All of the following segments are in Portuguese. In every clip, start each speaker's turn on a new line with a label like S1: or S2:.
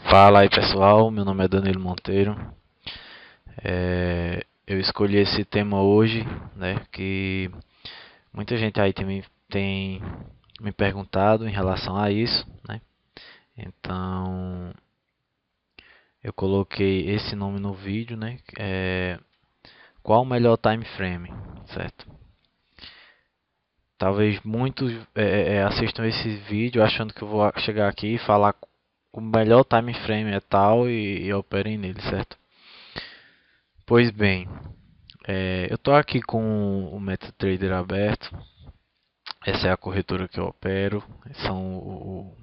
S1: Fala aí pessoal, meu nome é Danilo Monteiro. Eu escolhi esse tema hoje, né? Que muita gente aí tem me perguntado em relação a isso, né? Então eu coloquei esse nome no vídeo, né? Qual o melhor time frame, certo? Talvez muitos assistam esse vídeo achando que eu vou chegar aqui e falar o melhor time frame é tal e operem nele, certo? Pois bem, eu estou aqui com o MetaTrader aberto. Essa é a corretora que eu opero. São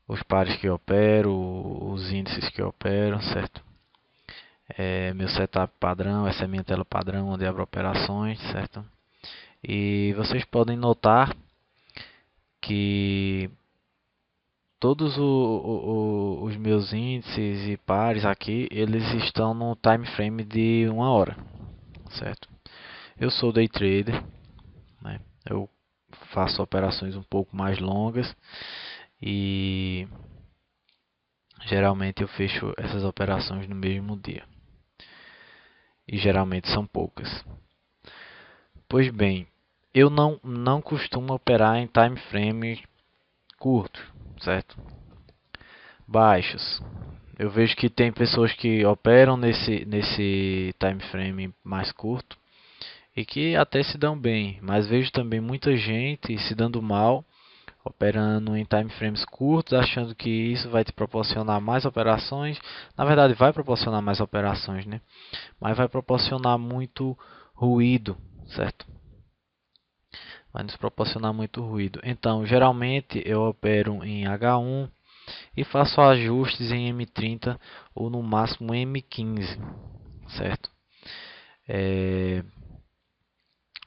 S1: os pares que eu opero, os índices que eu opero, certo? Meu setup padrão, essa é a minha tela padrão onde abro operações, certo? E vocês podem notar que todos os meus índices e pares aqui, eles estão no time frame de 1 hora, certo? Eu sou day trader, né? Eu faço operações um pouco mais longas e geralmente eu fecho essas operações no mesmo dia. E geralmente são poucas. Pois bem, eu não costumo operar em time frames curtos, certo? Baixos. Eu vejo que tem pessoas que operam nesse time frame mais curto e que até se dão bem, mas vejo também muita gente se dando mal operando em time frames curtos, achando que isso vai te proporcionar mais operações. Na verdade, vai proporcionar mais operações, né? Mas vai proporcionar muito ruído, certo? Vai nos proporcionar muito ruído. Então, geralmente eu opero em H1 e faço ajustes em M30 ou no máximo M15, certo?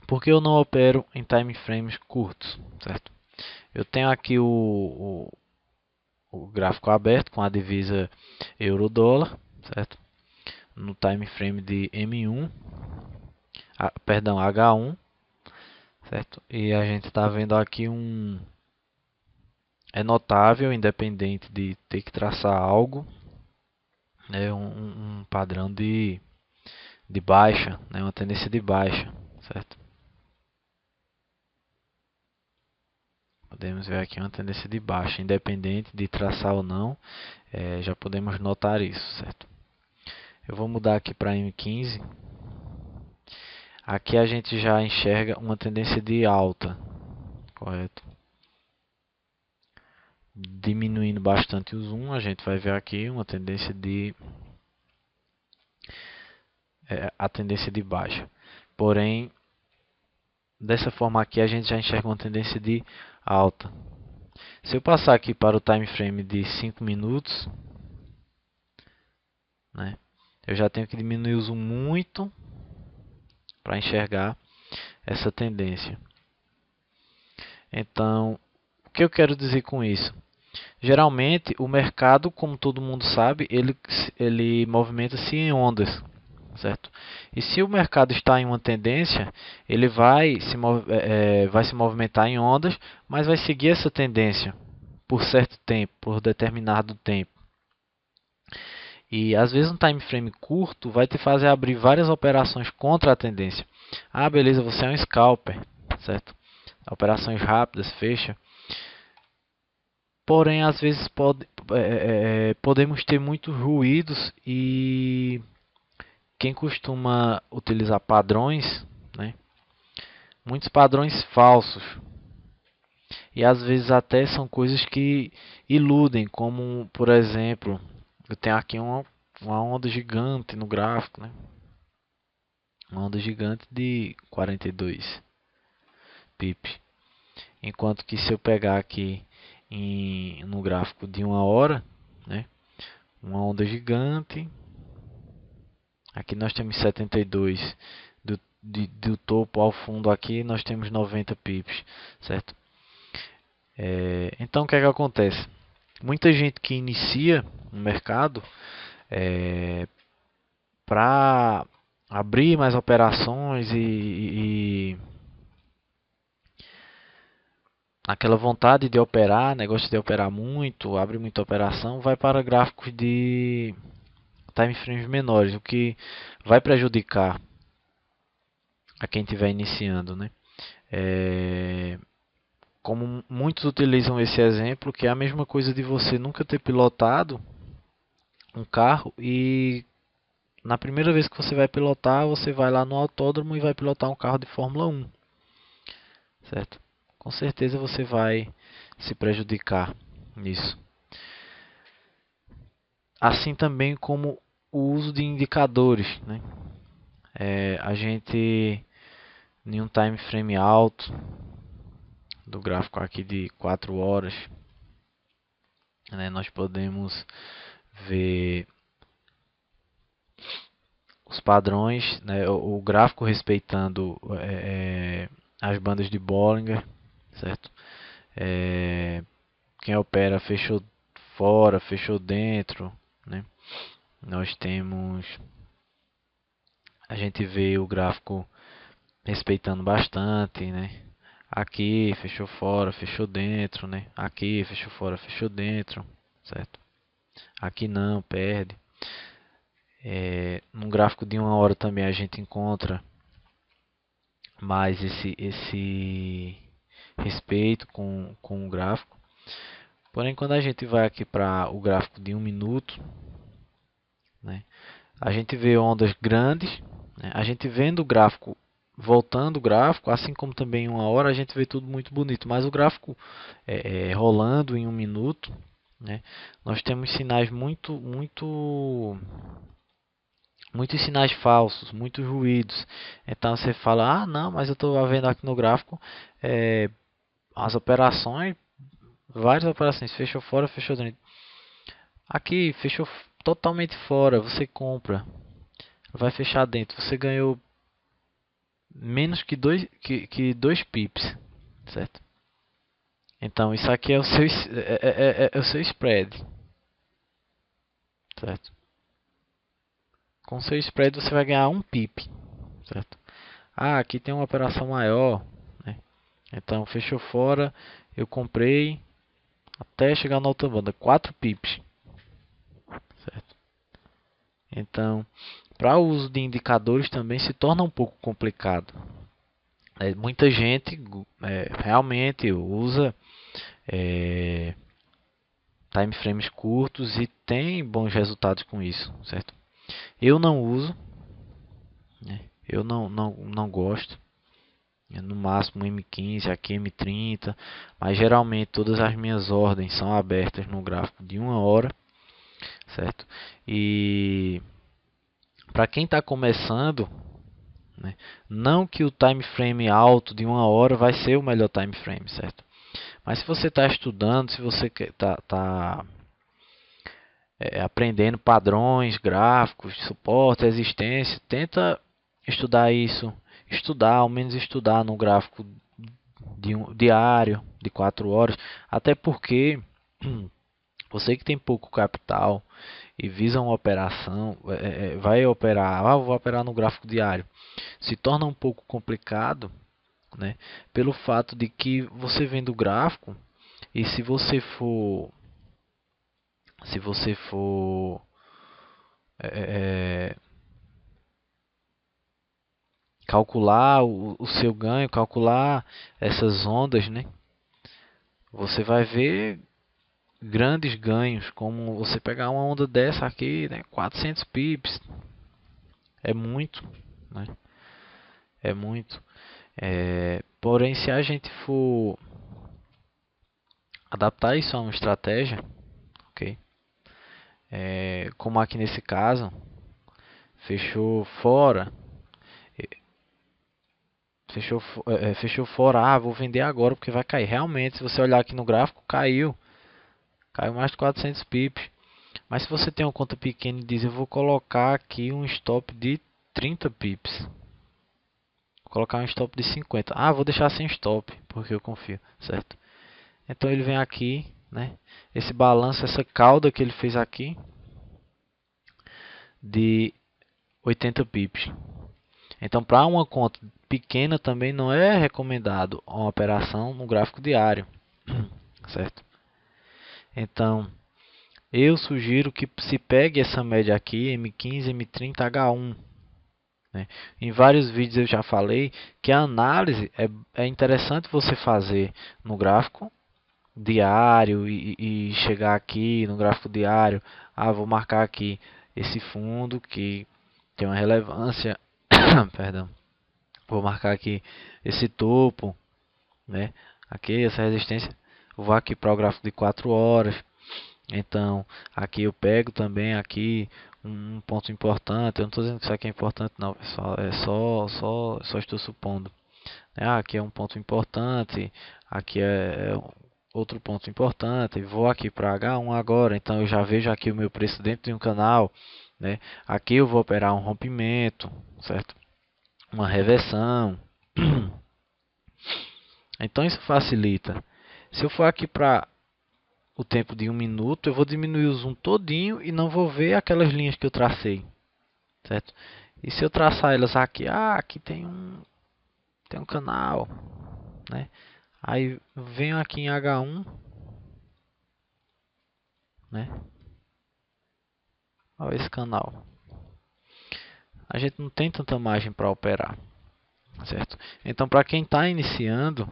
S1: Por que eu não opero em time frames curtos, certo? Eu tenho aqui o gráfico aberto com a divisa euro-dólar, certo? No time frame de M1, perdão, H1, certo? E a gente está vendo aqui é notável, independente de ter que traçar algo, né? Um padrão de baixa, né? Uma tendência de baixa, certo? Podemos ver aqui uma tendência de baixa, independente de traçar ou não, já podemos notar isso, certo? Eu vou mudar aqui para M15. Aqui a gente já enxerga uma tendência de alta, correto? Diminuindo bastante o zoom, a gente vai ver aqui uma tendência a tendência de baixa. Porém, dessa forma aqui a gente já enxerga uma tendência de alta. Se eu passar aqui para o time frame de 5 minutos, né, eu já tenho que diminuir o zoom muito para enxergar essa tendência. Então, o que eu quero dizer com isso? Geralmente, o mercado, como todo mundo sabe, ele movimenta-se em ondas, certo? E se o mercado está em uma tendência, ele vai se movimentar em ondas, mas vai seguir essa tendência por certo tempo, por determinado tempo. E às vezes um time frame curto vai te fazer abrir várias operações contra a tendência. Ah, beleza, você é um scalper, certo? Operações rápidas, fecha. Porém, às vezes podemos ter muitos ruídos e quem costuma utilizar padrões, né? Muitos padrões falsos. E às vezes até são coisas que iludem, como por exemplo, eu tenho aqui uma onda gigante no gráfico, né? Uma onda gigante de 42 pips. Enquanto que se eu pegar aqui no gráfico de 1 hora, né? Uma onda gigante. Aqui nós temos 72 do topo ao fundo aqui nós temos 90 pips, certo? Então o que é que acontece? Muita gente que inicia no mercado para abrir mais operações e aquela vontade de operar, negócio de operar muito, abre muita operação, vai para gráficos de time frames menores, o que vai prejudicar a quem estiver iniciando, né? Como muitos utilizam esse exemplo, que é a mesma coisa de você nunca ter pilotado um carro e na primeira vez que você vai pilotar, você vai lá no autódromo e vai pilotar um carro de Fórmula 1, certo? Com certeza você vai se prejudicar nisso. Assim também como o uso de indicadores, né? A gente em um time frame alto do gráfico aqui de 4 horas, né, nós podemos ver os padrões, né, o gráfico respeitando as bandas de Bollinger, certo? Quem opera fechou fora, fechou dentro, né? Nós temos, a gente vê o gráfico respeitando bastante, né? Aqui fechou fora, fechou dentro, né? Aqui fechou fora, fechou dentro, certo? Aqui não, perde. No gráfico de 1 hora também a gente encontra mais esse respeito com o gráfico. Porém, quando a gente vai aqui para o gráfico de 1 minuto, né, a gente vê ondas grandes, né, a gente vendo o gráfico, voltando o gráfico, assim como também em 1 hora, a gente vê tudo muito bonito. Mas o gráfico rolando em 1 minuto, né, nós temos sinais muitos sinais falsos, muitos ruídos. Então você fala, ah não, mas eu estou vendo aqui no gráfico as operações, várias operações, fechou fora, fechou dentro. Aqui fechou totalmente fora, você compra, vai fechar dentro, você ganhou menos que dois pips, certo? Então isso aqui é o seu, é o seu spread, certo? Com o seu spread você vai ganhar 1 pip, certo? Ah, aqui tem uma operação maior, né? Então fechou fora, eu comprei até chegar na outra banda, 4 pips, certo? Então, para o uso de indicadores também se torna um pouco complicado. Muita gente realmente usa time frames curtos e tem bons resultados com isso, certo? Eu não uso, né? Eu não gosto. No máximo M15, aqui M30, mas geralmente todas as minhas ordens são abertas no gráfico de 1 hora, certo? E para quem está começando, né, não que o time frame alto de 1 hora vai ser o melhor time frame, certo? Mas se você está estudando, se você está aprendendo padrões, gráficos, suporte, existência, tenta estudar isso, ao menos estudar no gráfico de diário, de 4 horas, até porque você que tem pouco capital e visa uma operação, vai operar, vou operar no gráfico diário, se torna um pouco complicado, né? Pelo fato de que você vendo o gráfico e se você for é, calcular o seu ganho, calcular essas ondas, né? Você vai ver grandes ganhos, como você pegar uma onda dessa aqui, né? 400 pips, é muito, né? É muito. Porém, se a gente for adaptar isso a uma estratégia, ok? Como aqui nesse caso, fechou fora, fechou fora, vou vender agora porque vai cair. Realmente, se você olhar aqui no gráfico, caiu mais de 400 pips. Mas se você tem uma conta pequena e diz, eu vou colocar aqui um stop de 30 pips, vou colocar um stop de 50, vou deixar sem stop porque eu confio, certo? Então ele vem aqui, né? Esse balanço, essa cauda que ele fez aqui de 80 pips. Então, para uma conta pequena também não é recomendado uma operação no gráfico diário, certo? Então, eu sugiro que se pegue essa média aqui, M15, M30, H1. Né? Em vários vídeos eu já falei que a análise é interessante você fazer no gráfico diário e chegar aqui no gráfico diário. Vou marcar aqui esse fundo que tem uma relevância. Perdão. Vou marcar aqui esse topo, né? Aqui essa resistência. Vou aqui para o gráfico de 4 horas. Então, aqui eu pego também aqui um ponto importante. Eu não estou dizendo que isso aqui é importante, não. Só estou supondo. Aqui é um ponto importante. Aqui é outro ponto importante. Vou aqui para H1 agora. Então, eu já vejo aqui o meu preço dentro de um canal, né? Aqui eu vou operar um rompimento, certo? Uma reversão. Então, isso facilita. Se eu for aqui para o tempo de 1 minuto, eu vou diminuir o zoom todinho e não vou ver aquelas linhas que eu tracei, certo? E se eu traçar elas aqui, aqui tem um canal, né? Aí venho aqui em H1, né? Olha esse canal. A gente não tem tanta margem para operar, certo? Então, para quem está iniciando,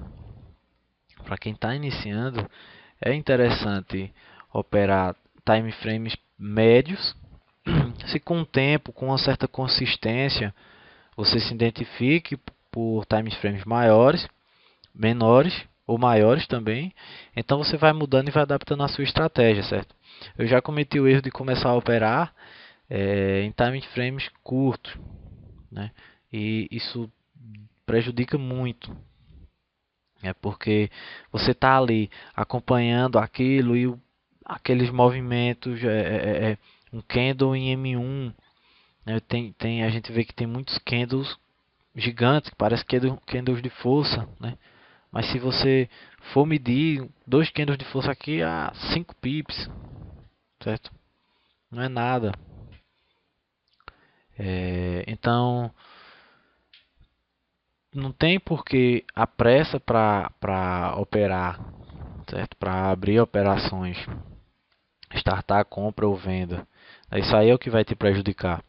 S1: é interessante operar time frames médios. Se com o tempo, com uma certa consistência, você se identifique por time frames maiores, menores ou maiores também, então você vai mudando e vai adaptando a sua estratégia, certo? Eu já cometi o erro de começar a operar em time frames curtos, né? E isso prejudica muito, porque você está ali acompanhando aquilo e aqueles movimentos, um candle em M1, né? A gente vê que tem muitos candles gigantes, que parecem candles de força, né? Mas se você for medir dois candles de força aqui a 5 pips, certo? Não é nada. Então, não tem porque a pressa para operar, certo? Para abrir operações, startar compra ou venda. Isso aí é o que vai te prejudicar,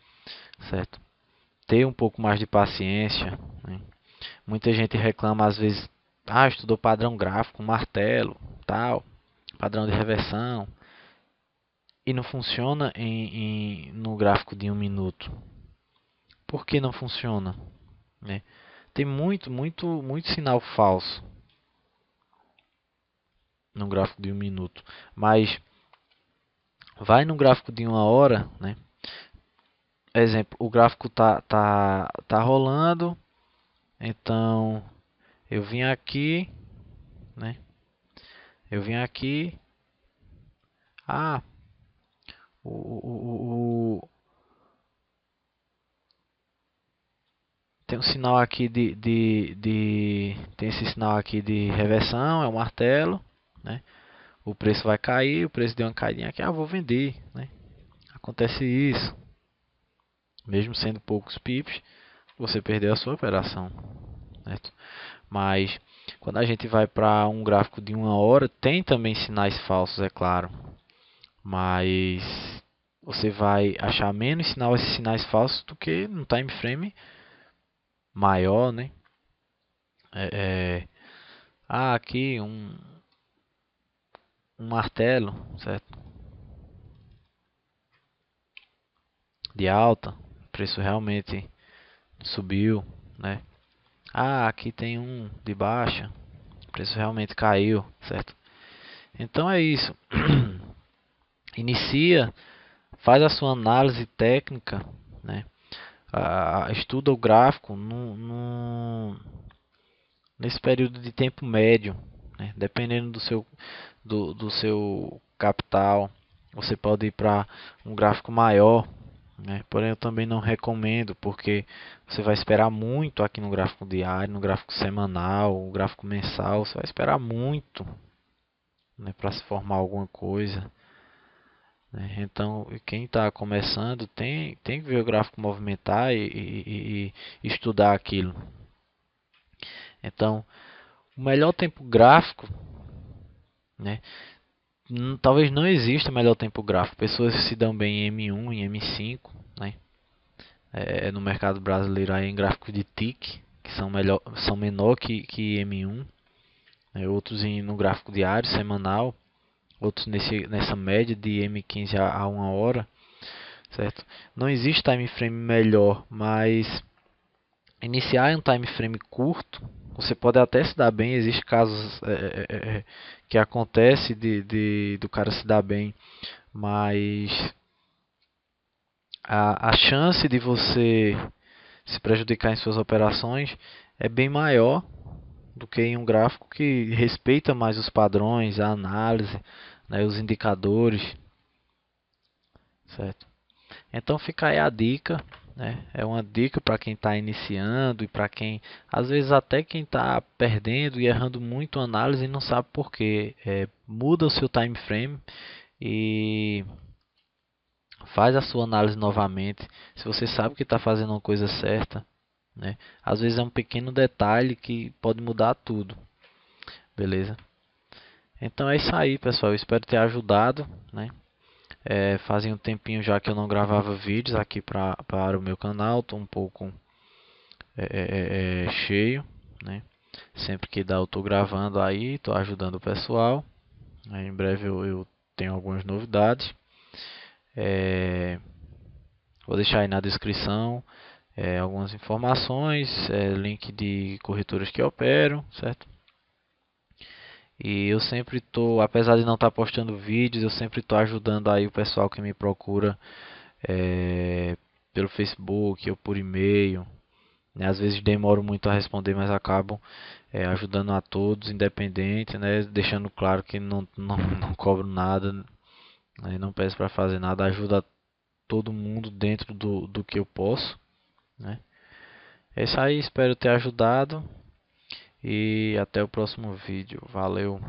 S1: certo? Ter um pouco mais de paciência, né? Muita gente reclama às vezes, estudou padrão gráfico, martelo, tal, padrão de reversão, e não funciona no gráfico de 1 minuto. Por que não funciona? Né? Tem muito sinal falso no gráfico de 1 minuto. Mas vai no gráfico de 1 hora, né? Exemplo, o gráfico tá rolando, então eu vim aqui, né? Eu vim aqui, ah, o, o, tem um sinal aqui tem esse sinal aqui de reversão, é o martelo, né? O preço vai cair, o preço deu uma caidinha aqui, vou vender, né? Acontece isso, mesmo sendo poucos pips, você perdeu a sua operação, certo? Mas quando a gente vai para um gráfico de 1 hora, tem também sinais falsos, é claro, mas você vai achar menos esses sinais falsos do que no time frame maior, né? Aqui um martelo, certo? De alta, o preço realmente subiu, né? Aqui tem um de baixa, o preço realmente caiu, certo? Então é isso. Inicia, faz a sua análise técnica, né? Estuda o gráfico nesse período de tempo médio, né? Dependendo do seu capital, você pode ir para um gráfico maior, né? Porém, eu também não recomendo, porque você vai esperar muito aqui no gráfico diário, no gráfico semanal, no gráfico mensal, você vai esperar muito, né, para se formar alguma coisa, né? Então, quem está começando tem que ver o gráfico movimentar e estudar aquilo. Então, o melhor tempo gráfico né? Talvez não exista melhor tempo gráfico. Pessoas se dão bem em M1, em M5, né? No mercado brasileiro aí em gráficos de TIC, que são menor que M1, né? Outros no gráfico diário, semanal, outros nessa média de M15 a 1 hora, certo? Não existe time frame melhor, mas iniciar em um time frame curto, você pode até se dar bem. Existem casos que acontece do cara se dar bem, mas a chance de você se prejudicar em suas operações é bem maior do que em um gráfico que respeita mais os padrões, a análise, né, os indicadores, certo? Então fica aí a dica, né? É uma dica para quem está iniciando e para quem, às vezes até quem está perdendo e errando muito a análise e não sabe por quê. Muda o seu time frame e faz a sua análise novamente. Se você sabe que está fazendo uma coisa certa, né? Às vezes é um pequeno detalhe que pode mudar tudo, beleza? Então é isso aí, pessoal. Eu espero ter ajudado, né? Fazia um tempinho já que eu não gravava vídeos aqui para o meu canal. Estou um pouco cheio, né? Sempre que dá eu estou gravando aí, estou ajudando o pessoal. Em breve eu tenho algumas novidades. Vou deixar aí na descrição algumas informações, link de corretoras que operam, certo? E eu sempre estou, apesar de não estar postando vídeos, eu sempre estou ajudando aí o pessoal que me procura é, pelo Facebook ou por e-mail, né? Às vezes demoro muito a responder, mas acabo ajudando a todos, independente, né? Deixando claro que não cobro nada, né? Não peço para fazer nada, ajuda todo mundo dentro do que eu posso, né? É isso aí, espero ter ajudado e até o próximo vídeo. Valeu!